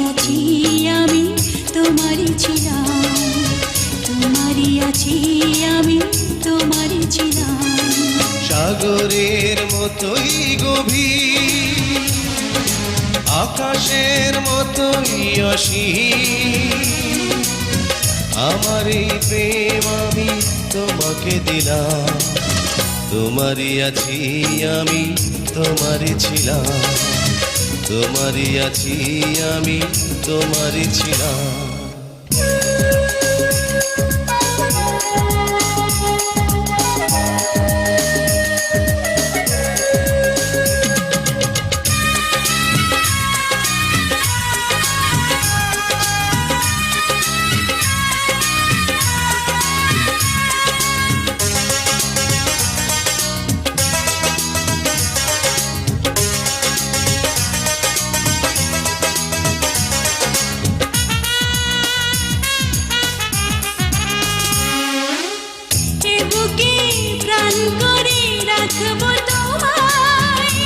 আছি আমি তোমারই ছিলাম, তোমারই আছি আমি তোমারই ছিলাম। সাগরের মতোই গভীর, আকাশের মতোই অসীম, আমার এই প্রেম আমি তোমাকে দিলাম। তোমারই আছি আমি তোমারই ছিলাম, তোমারই আছি আমি তোমারই ছিলাম। বুকে প্রাণ করে রাখবো তোমায়,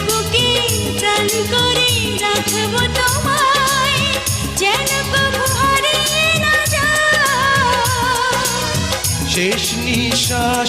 বুকে প্রাণ করে রাখবো তোমায়, যেন কবু হারিয়ে না যায়। শেষ নিঃশ্বাস